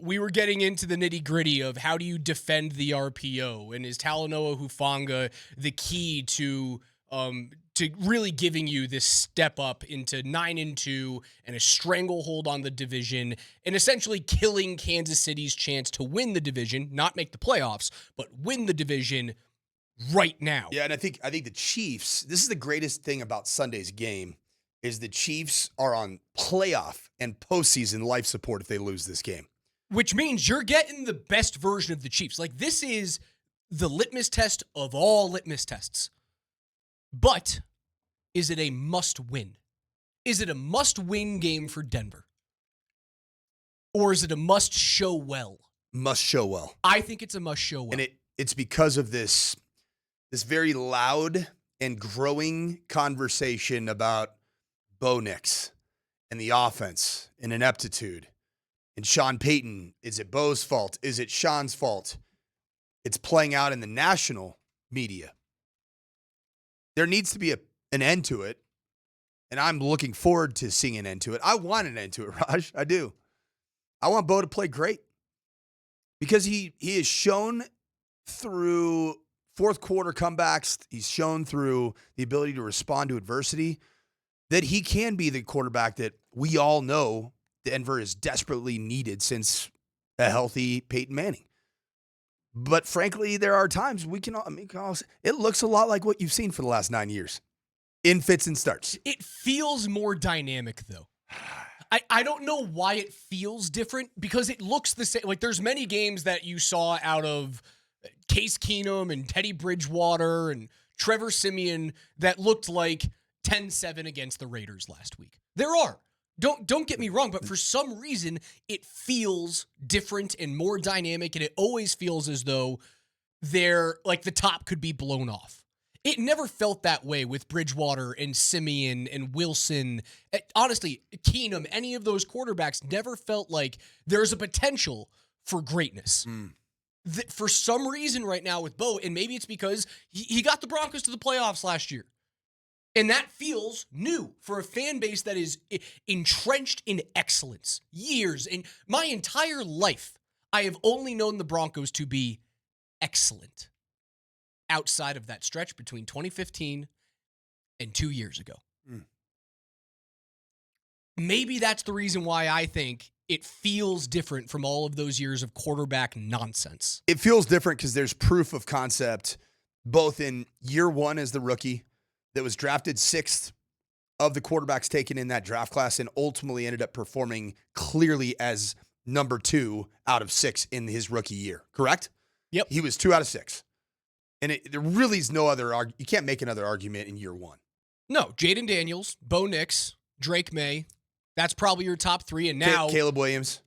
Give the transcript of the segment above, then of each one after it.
we were getting into the nitty-gritty of how do you defend the RPO, and is Talanoa Hufanga the key to really giving you this step up into 9-2 and a stranglehold on the division, and essentially killing Kansas City's chance to win the division, not make the playoffs, but win the division right now. Yeah, and I think the Chiefs, this is the greatest thing about Sunday's game, is the Chiefs are on playoff and postseason life support if they lose this game. Which means you're getting the best version of the Chiefs. Like, this is the litmus test of all litmus tests. But is it a must-win? Is it a must-win game for Denver? Or is it a must-show-well? Must-show-well. I think it's a must-show-well. And it's because of this very loud and growing conversation about Bo Nix and the offense and ineptitude. And Sean Payton, is it Bo's fault? Is it Sean's fault? It's playing out in the national media. There needs to be an end to it, and I'm looking forward to seeing an end to it. I want an end to it, Raj. I do. I want Bo to play great because he has shown through fourth quarter comebacks, he's shown through the ability to respond to adversity that he can be the quarterback that we all know Denver is desperately needed since a healthy Peyton Manning. But frankly, there are times it looks a lot like what you've seen for the last 9 years in fits and starts. It feels more dynamic, though. I don't know why it feels different because it looks the same. Like, there's many games that you saw out of Case Keenum and Teddy Bridgewater and Trevor Siemian that looked like 10-7 against the Raiders last week. There are. Don't get me wrong, but for some reason, it feels different and more dynamic, and it always feels as though the top could be blown off. It never felt that way with Bridgewater and Siemian and Wilson. Honestly, Keenum, any of those quarterbacks never felt like there's a potential for greatness. For some reason right now with Bo, and maybe it's because he got the Broncos to the playoffs last year. And that feels new for a fan base that is entrenched in excellence. Years. And my entire life, I have only known the Broncos to be excellent outside of that stretch between 2015 and 2 years ago. Maybe that's the reason why I think it feels different from all of those years of quarterback nonsense. It feels different because there's proof of concept both in year one as the rookie that was drafted sixth of the quarterbacks taken in that draft class and ultimately ended up performing clearly as number 2 out of 6 in his rookie year, correct? Yep. He was 2 out of 6. And there really is no other you can't make another argument in year one. No, Jaden Daniels, Bo Nix, Drake May. That's probably your top 3. And now Caleb Williams.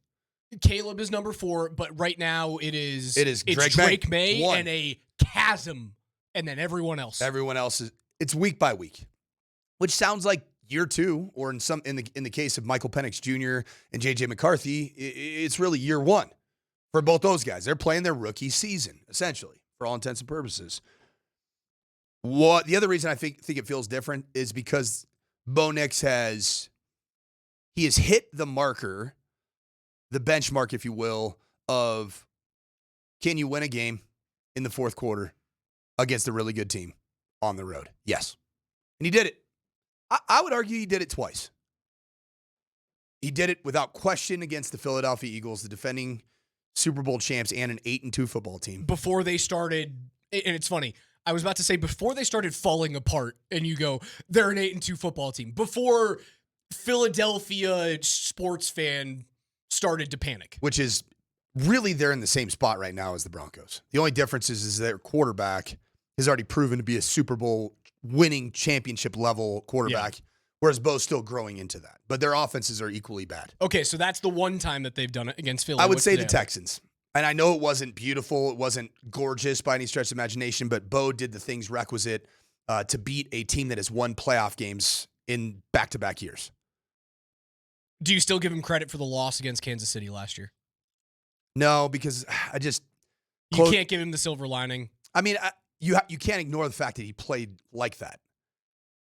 Caleb is number 4, but right now it's Drake May and a chasm, and then everyone else. Everyone else it's week by week, which sounds like year 2, or in the case of Michael Penix Jr. and J.J. McCarthy, it's really year 1 for both those guys. They're playing their rookie season, essentially, for all intents and purposes. The other reason I think it feels different is because Bo Nix has hit the marker, the benchmark, if you will, of can you win a game in the fourth quarter against a really good team on the road? Yes. And he did it. I would argue he did it twice. He did it without question against the Philadelphia Eagles, the defending Super Bowl champs and an 8-2 football team. Before they started, and it's funny, I was about to say before they started falling apart, and you go, they're an 8-2 football team. Before Philadelphia sports fan started to panic. Which is really, they're in the same spot right now as the Broncos. The only difference is their quarterback has already proven to be a Super Bowl winning championship level quarterback, whereas Bo's still growing into that. But their offenses are equally bad. Okay, so that's the one time that they've done it against Philly. I would say the Texans. And I know it wasn't beautiful, it wasn't gorgeous by any stretch of imagination, but Bo did the things requisite to beat a team that has won playoff games in back-to-back years. Do you still give him credit for the loss against Kansas City last year? No, because you can't give him the silver lining. I mean, you can't ignore the fact that he played like that,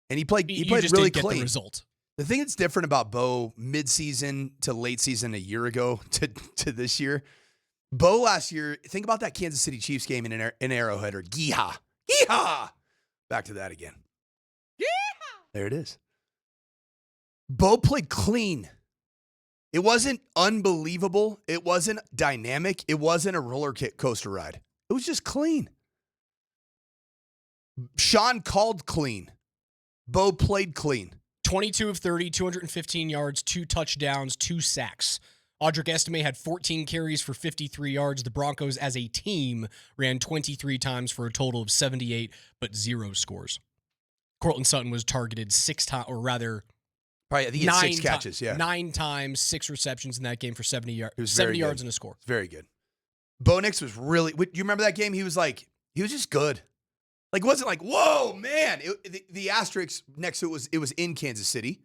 and he played just really didn't clean. Get the result. The thing that's different about Bo midseason to late season a year ago to this year, Bo last year, think about that Kansas City Chiefs game in Arrowhead or Yeehaw. Yeehaw! Back to that again. Yeehaw! There it is. Bo played clean. It wasn't unbelievable. It wasn't dynamic. It wasn't a roller coaster ride. It was just clean. Sean called clean. Bo played clean. 22 of 30, 215 yards, 2 touchdowns, 2 sacks. Audric Estime had 14 carries for 53 yards. The Broncos as a team ran 23 times for a total of 78, but 0 scores. Courtland Sutton was targeted 6 times, or rather, probably, I think he had 6 catches, 9 times, 6 receptions in that game for 70 yards. It was 70 yards and a score. Very good. Bo Nix was really, you remember that game? He was just good. Like, it wasn't like, whoa, man. The asterisk next to it was in Kansas City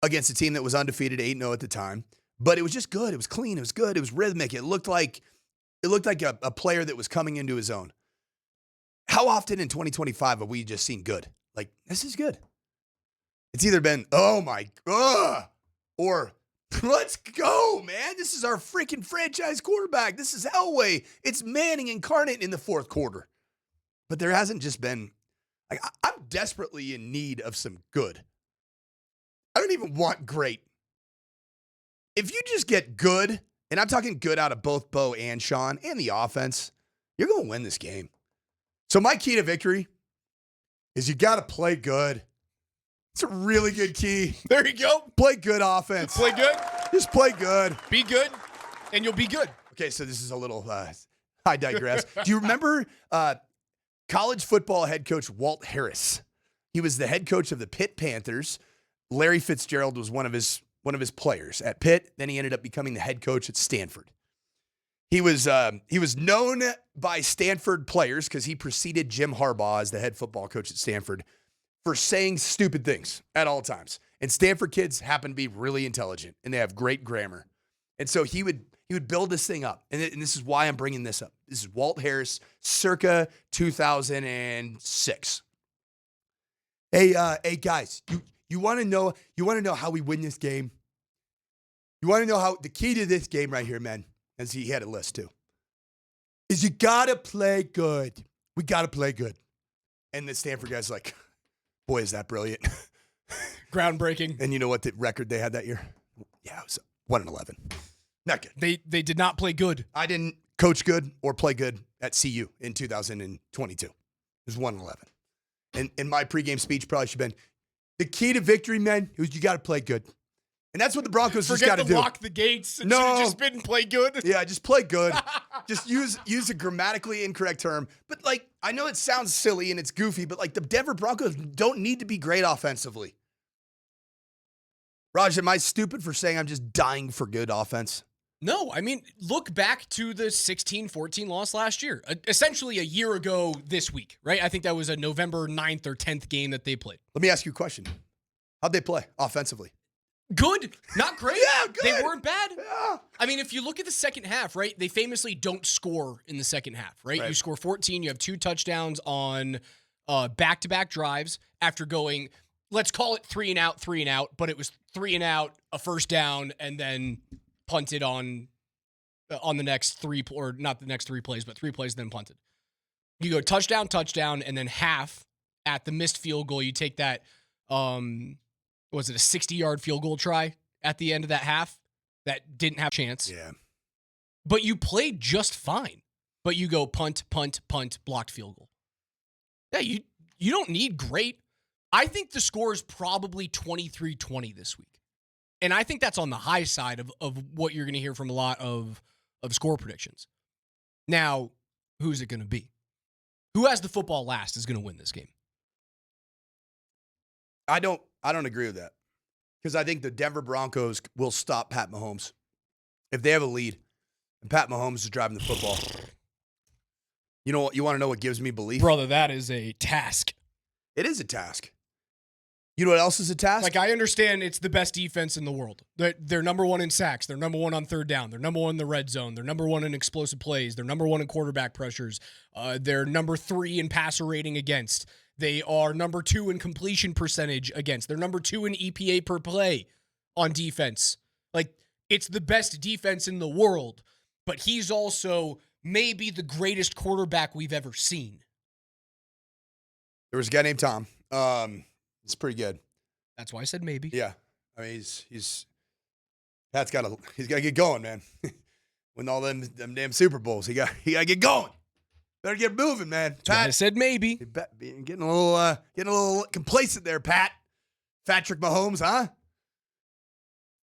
against a team that was undefeated 8-0 at the time. But it was just good. It was clean. It was good. It was rhythmic. It looked like a player that was coming into his own. How often in 2025 have we just seen good? Like, this is good. It's either been, oh my, or let's go, man. This is our freaking franchise quarterback. This is Elway. It's Manning incarnate in the fourth quarter. But there hasn't just been, like, I'm desperately in need of some good. I don't even want great. If you just get good, and I'm talking good out of both Bo and Sean and the offense, you're going to win this game. So my key to victory is you got to play good. It's a really good key. There you go. Play good offense. Play good. Just play good. Be good, and you'll be good. Okay, so this is a little, I digress. Do you remember college football head coach Walt Harris? He was the head coach of the Pitt Panthers. Larry Fitzgerald was one of his players at Pitt. Then he ended up becoming the head coach at Stanford. He was known by Stanford players because he preceded Jim Harbaugh as the head football coach at Stanford for saying stupid things at all times. And Stanford kids happen to be really intelligent and they have great grammar. And so he would build this thing up. And this is why I'm bringing this up. This is Walt Harris, circa 2006. Hey guys, you want to know how we win this game? You want to know how the key to this game right here, man, as he had a list too, is you got to play good. We got to play good. And the Stanford guy's like, boy, is that brilliant. Groundbreaking. And you know what the record they had that year? Yeah, it was 1-11. Not good. They did not play good. I didn't coach good or play good at CU in 2022. It was 1-11. And my pregame speech probably should have been, the key to victory, man, is you got to play good. And that's what the Broncos just got to do. Forget to lock the gates. It should have just been play good. Yeah, just play good. Just use a grammatically incorrect term. But, like, I know it sounds silly and it's goofy, but, like, the Denver Broncos don't need to be great offensively. Raj, am I stupid for saying I'm just dying for good offense? No, I mean, look back to the 16-14 loss last year. Essentially a year ago this week, right? I think that was a November 9th or 10th game that they played. Let me ask you a question. How'd they play offensively? Good. Not great. Yeah, good. They weren't bad. Yeah. I mean, if you look at the second half, right, they famously don't score in the second half, right? You score 14, you have 2 touchdowns on back-to-back drives after going, let's call it 3 and out, but it was 3 and out, a first down, and then punted on the next 3, or not the next 3 plays, but 3 plays, then punted. You go touchdown, and then half at the missed field goal. You take that, was it a 60-yard field goal try at the end of that half that didn't have a chance? Yeah. But you played just fine. But you go punt, blocked field goal. Yeah, you don't need great. I think the score is probably 23-20 this week. And I think that's on the high side of what you're going to hear from a lot of score predictions. Now, who's it going to be? Who has the football last is going to win this game. I don't agree with that. Because I think the Denver Broncos will stop Pat Mahomes. If they have a lead and Pat Mahomes is driving the football. You know what? You want to know what gives me belief? Brother, that is a task. It is a task. You know what else is a task? Like, I understand it's the best defense in the world. They're number 1 in sacks. They're number 1 on third down. They're number 1 in the red zone. They're number 1 in explosive plays. They're number 1 in quarterback pressures. They're number 3 in passer rating against. They are number 2 in completion percentage against. They're number 2 in EPA per play on defense. Like, it's the best defense in the world, but he's also maybe the greatest quarterback we've ever seen. There was a guy named Tom. It's pretty good. That's why I said maybe. Yeah. I mean, Pat's got to get going, man. Win all them damn Super Bowls. He got to get going. Better get moving, man. That's why I said maybe. Getting a little complacent there, Pat. Patrick Mahomes, huh?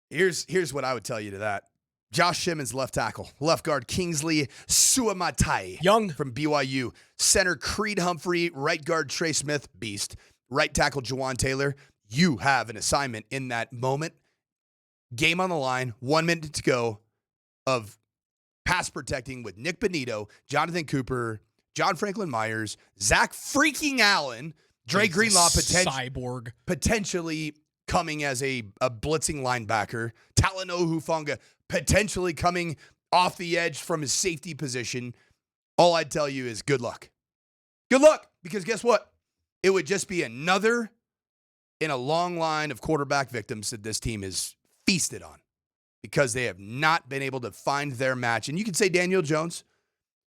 Here's what I would tell you to that. Josh Simmons, left tackle. Left guard, Kingsley Suamatai. Young. From BYU. Center, Creed Humphrey. Right guard, Trey Smith, beast. Right tackle, Jawan Taylor. You have an assignment in that moment. Game on the line, 1 minute to go, of pass protecting with Nick Bonito, Jonathan Cooper, John Franklin Myers, Zach freaking Allen, Dre Greenlaw, cyborg. Potentially coming as a blitzing linebacker, Talanoa Hufanga potentially coming off the edge from his safety position. All I'd tell you is good luck. Good luck, because guess what? It would just be another in a long line of quarterback victims that this team is feasted on, because they have not been able to find their match. And you can say Daniel Jones.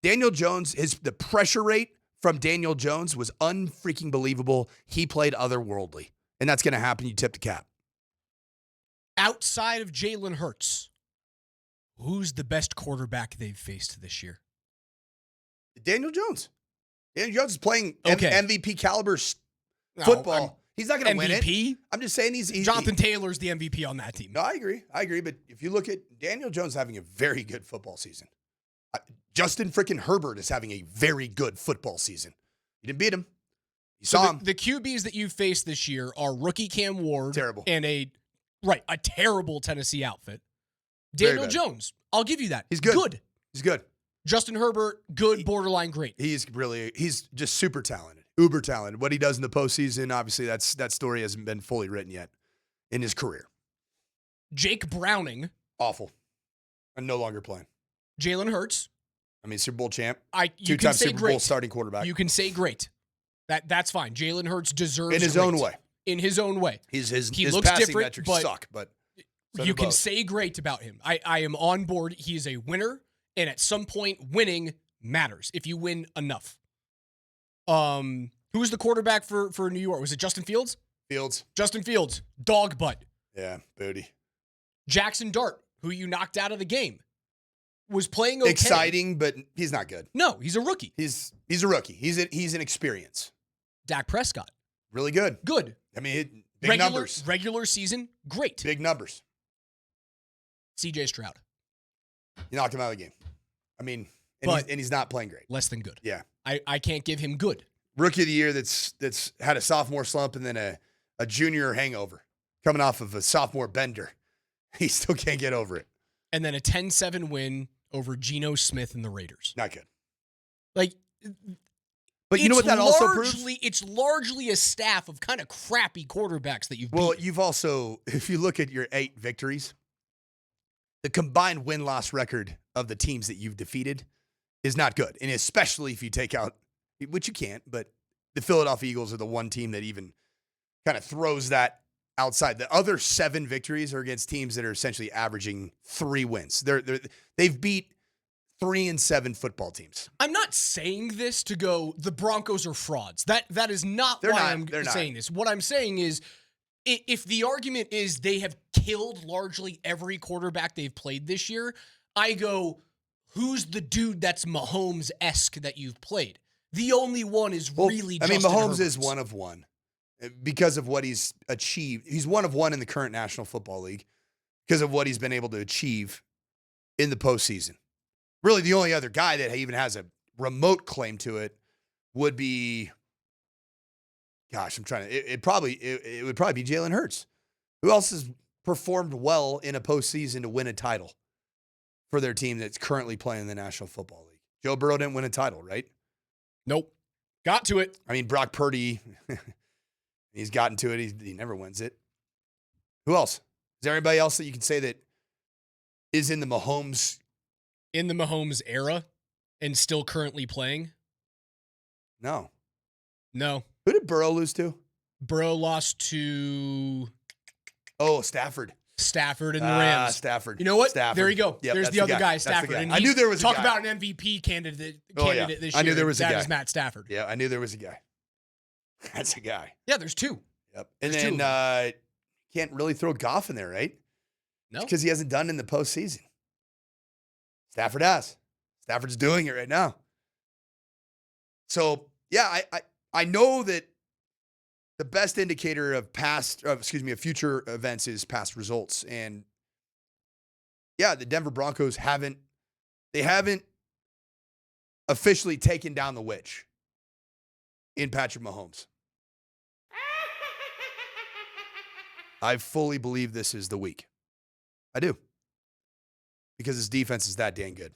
The pressure rate from Daniel Jones was unfreaking believable. He played otherworldly. And that's going to happen. You tip the cap. Outside of Jalen Hurts, who's the best quarterback they've faced this year? Daniel Jones. Daniel Jones is playing Okay. MVP caliber football. He's not going to win it. MVP? I'm just saying he's Jonathan Taylor's the MVP on that team. No, I agree. But if you look at Daniel Jones having a very good football season. Justin freaking Herbert is having a very good football season. You didn't beat him. You saw him. The QBs that you've faced this year are rookie Cam Ward. Terrible. And a terrible Tennessee outfit. Daniel Jones, I'll give you that. He's good. He's good. Justin Herbert, good, borderline great. He's just super talented. Uber talented. What he does in the postseason, obviously that story hasn't been fully written yet in his career. Jake Browning. Awful. I'm no longer playing. Jalen Hurts. I mean, Super Bowl champ. You can say Super great. Bowl starting quarterback. You can say great. That's fine. Jalen Hurts deserves in his great. own way. In his own way. His looks passing different, metrics but suck, but so you can say great about him. I am on board. He is a winner, and at some point, winning matters if you win enough. Who was the quarterback for New York? Was it Justin Fields? Justin Fields, dog butt. Yeah, booty. Jackson Dart, who you knocked out of the game, was playing okay. Exciting, but he's not good. No, he's a rookie. He's a rookie. He's an experience. Dak Prescott, really good. Good. I mean, big numbers. Regular season, great. Big numbers. CJ Stroud. You knocked him out of the game. I mean, he's not playing great. Less than good. Yeah. I can't give him good. Rookie of the year that's had a sophomore slump and then a junior hangover coming off of a sophomore bender. He still can't get over it. And then a 10-7 win over Geno Smith and the Raiders. Not good. But you know what that also proves? It's largely a staff of kind of crappy quarterbacks that you've beat. Well, you've also, if you look at your 8 victories, the combined win-loss record of the teams that you've defeated is not good. And especially if you take out, which you can't, but the Philadelphia Eagles are the one team that even kind of throws that outside. The other 7 victories are against teams that are essentially averaging 3 wins. They've beat 3-7 football teams. I'm not saying this to go, the Broncos are frauds. That is not why I'm saying this. What I'm saying is, if the argument is they have killed largely every quarterback they've played this year, I go, who's the dude that's Mahomes-esque that you've played? The only one is really Justin Mahomes Herbert. is one of one because of what he's achieved. He's one of one in the current National Football League because of what he's been able to achieve in the postseason. Really, the only other guy that even has a remote claim to it would be, gosh, I'm trying to. It would probably be Jalen Hurts. Who else has performed well in a postseason to win a title for their team that's currently playing in the National Football League? Joe Burrow didn't win a title, right? Nope. Got to it. I mean, Brock Purdy, he's gotten to it. He never wins it. Who else? Is there anybody else that you can say that is in the Mahomes era and still currently playing? No. Who did Burrow lose to? Burrow lost to Stafford. Stafford and the Rams. Stafford. You know what? Stafford. There you go. Yep, There's the other guy, Stafford. And I knew there was a guy. Talk about an MVP candidate this year. I knew there was a guy. That is Matt Stafford. Yeah, I knew there was a guy. That's a guy. Yeah, there's two. Yep. And There's then can't really throw Goff in there, right? No. Because he hasn't done in the postseason. Stafford has. Stafford's doing it right now. So, yeah, I know that the best indicator of future events is past results. And yeah, the Denver Broncos haven't officially taken down the witch in Patrick Mahomes. I fully believe this is the week. I do. Because his defense is that dang good.